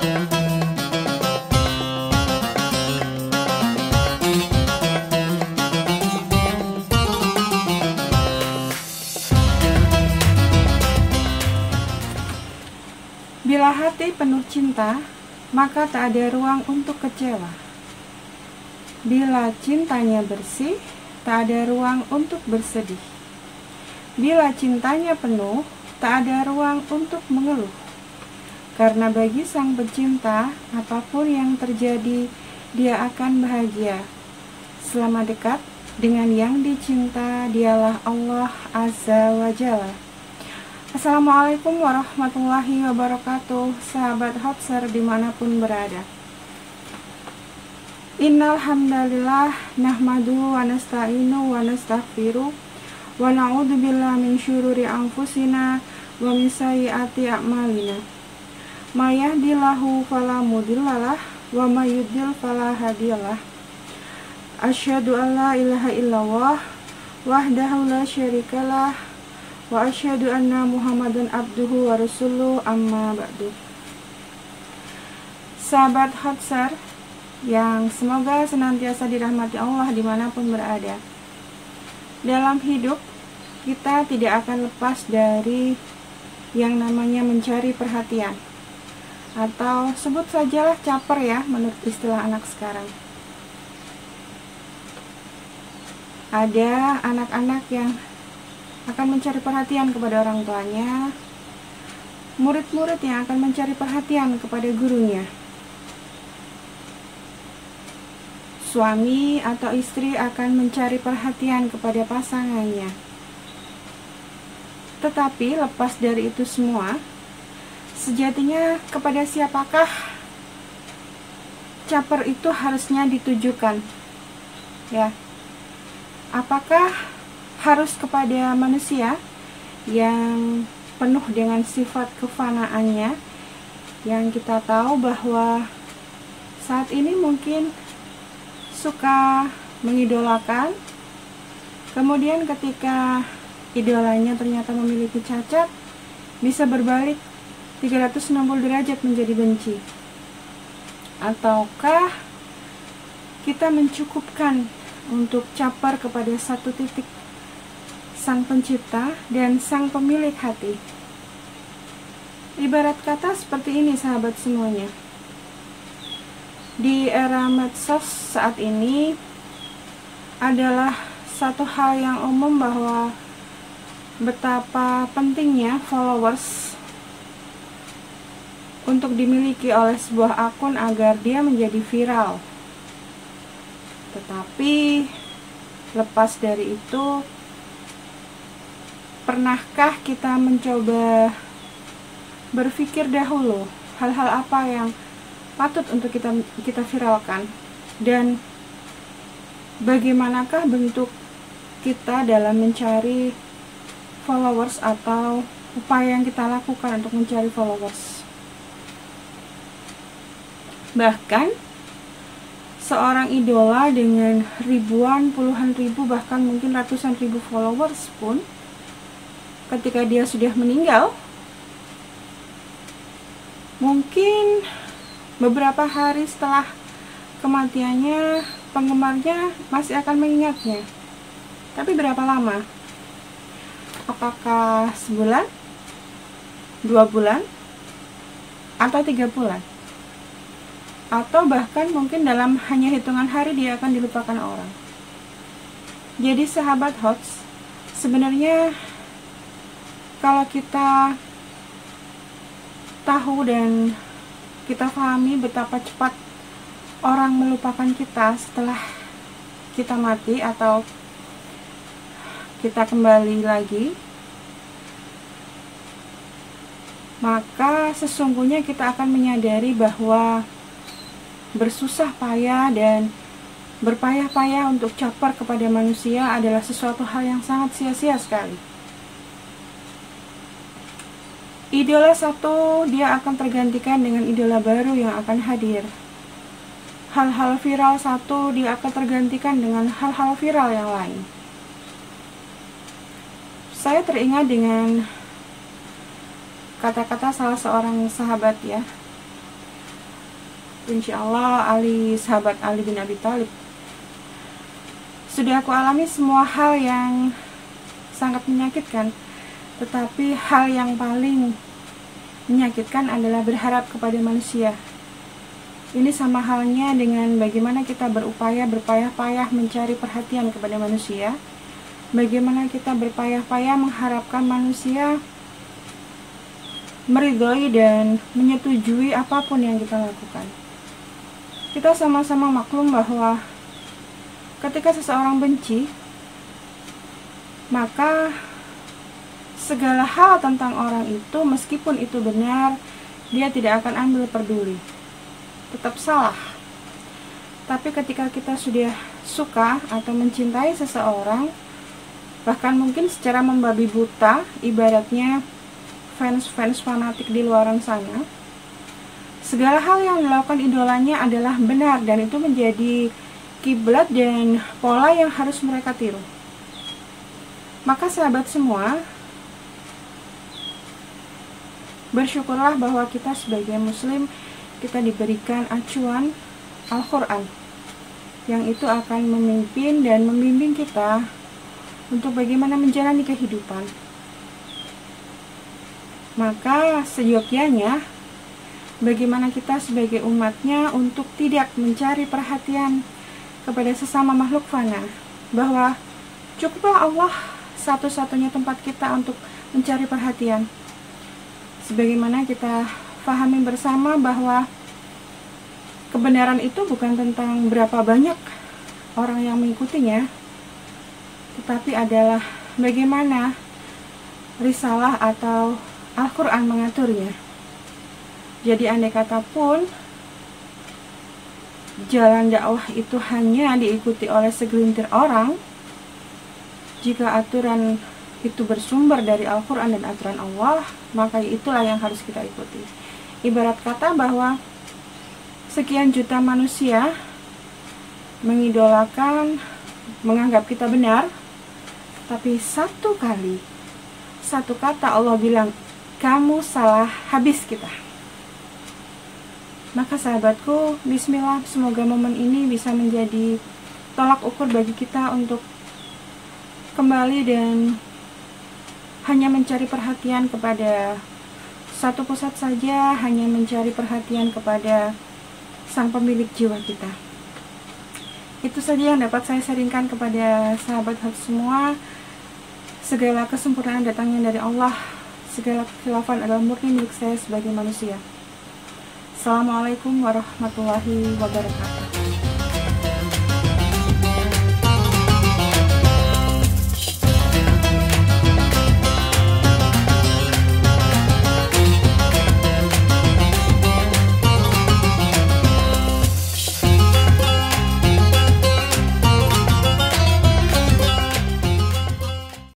Bila hati penuh cinta, maka tak ada ruang untuk kecewa. Bila cintanya bersih, tak ada ruang untuk bersedih. Bila cintanya penuh, tak ada ruang untuk mengeluh. Karena bagi sang pecinta, apapun yang terjadi, dia akan bahagia. Selama dekat dengan yang dicinta, dialah Allah Azza wa Jalla. Assalamualaikum warahmatullahi wabarakatuh, sahabat Hotser dimanapun berada. Innal hamdalillah nahmadu wa nasta'inu wa nastaghfiru wa na'udzu billahi min syururi anfusina wa min sayyiati a'malina. May yahdihillahu fala mudhillalah wa may yudhlil fala hadiyalah. Asyhadu an la ilaha illallah wahdahu la syarikalah wa asyhadu anna Muhammadan abduhu wa rasuluh, amma ba'du. Sahabat Hotser yang semoga senantiasa dirahmati Allah dimanapun berada. Dalam hidup, kita tidak akan lepas dari yang namanya mencari perhatian, atau sebut sajalah caper ya, menurut istilah anak sekarang. Ada anak-anak yang akan mencari perhatian kepada orang tuanya, murid-murid yang akan mencari perhatian kepada gurunya, suami atau istri akan mencari perhatian kepada pasangannya. Tetapi lepas dari itu semua, sejatinya kepada siapakah caper itu harusnya ditujukan? Ya, apakah harus kepada manusia yang penuh dengan sifat kefanaannya, yang kita tahu bahwa saat ini mungkin suka mengidolakan, kemudian ketika idolanya ternyata memiliki cacat, bisa berbalik 360 derajat menjadi benci? Ataukah kita mencukupkan untuk caper kepada satu titik Sang Pencipta dan Sang Pemilik hati? Ibarat kata seperti ini, sahabat semuanya. Di era medsos saat ini adalah satu hal yang umum bahwa betapa pentingnya followers untuk dimiliki oleh sebuah akun agar dia menjadi viral. Tetapi lepas dari itu, pernahkah kita mencoba berpikir dahulu hal-hal apa yang patut untuk kita viralkan, dan bagaimanakah bentuk kita dalam mencari followers atau upaya yang kita lakukan untuk mencari followers? Bahkan seorang idola dengan ribuan, puluhan ribu, bahkan mungkin ratusan ribu followers pun, ketika dia sudah meninggal, mungkin beberapa hari setelah kematiannya, penggemarnya masih akan mengingatnya. Tapi berapa lama? Apakah sebulan, 2 bulan, atau 3 bulan? Atau bahkan mungkin dalam hanya hitungan hari dia akan dilupakan orang. Jadi sahabat Hots, sebenarnya kalau kita tahu dan kita pahami betapa cepat orang melupakan kita setelah kita mati atau kita kembali lagi, maka sesungguhnya kita akan menyadari bahwa bersusah payah dan berpayah-payah untuk caper kepada manusia adalah sesuatu hal yang sangat sia-sia sekali. Idola satu, dia akan tergantikan dengan idola baru yang akan hadir. Hal-hal viral satu, dia akan tergantikan dengan hal-hal viral yang lain. Saya teringat dengan kata-kata salah seorang sahabat ya. insya Allah sahabat Ali bin Abi Thalib. Sudah aku alami semua hal yang sangat menyakitkan, tetapi hal yang paling menyakitkan adalah berharap kepada manusia. Ini sama halnya dengan bagaimana kita berpayah-payah mencari perhatian kepada manusia, bagaimana kita berpayah-payah mengharapkan manusia meridhoi dan menyetujui apapun yang kita lakukan. Kita sama-sama maklum bahwa ketika seseorang benci, maka segala hal tentang orang itu, meskipun itu benar, dia tidak akan ambil peduli, tetap salah. Tapi ketika kita sudah suka atau mencintai seseorang, bahkan mungkin secara membabi buta, ibaratnya fans fanatik di luaran sana, segala hal yang dilakukan idolanya adalah benar, dan itu menjadi kiblat dan pola yang harus mereka tiru. Maka sahabat semua, bersyukurlah bahwa kita sebagai muslim, kita diberikan acuan Al-Quran yang itu akan memimpin dan membimbing kita untuk bagaimana menjalani kehidupan. Maka seyogyanya bagaimana kita sebagai umatnya untuk tidak mencari perhatian kepada sesama makhluk fana, bahwa cukuplah Allah satu-satunya tempat kita untuk mencari perhatian. Sebagaimana kita pahami bersama bahwa kebenaran itu bukan tentang berapa banyak orang yang mengikutinya, tetapi adalah bagaimana risalah atau Al-Quran mengaturnya. Jadi andai kata pun jalan dakwah itu hanya diikuti oleh segelintir orang, jika aturan itu bersumber dari Al-Quran dan aturan Allah, maka itulah yang harus kita ikuti. Ibarat kata bahwa sekian juta manusia mengidolakan, menganggap kita benar, tapi satu kata Allah bilang, kamu salah, habis kita. Maka sahabatku, bismillah, semoga momen ini bisa menjadi tolak ukur bagi kita untuk kembali dan hanya mencari perhatian kepada satu pusat saja, hanya mencari perhatian kepada sang pemilik jiwa kita. Itu saja yang dapat saya sharingkan kepada sahabat semua. Segala kesempurnaan datangnya dari Allah, segala kekhilafan adalah murni milik saya sebagai manusia. Assalamualaikum warahmatullahi wabarakatuh.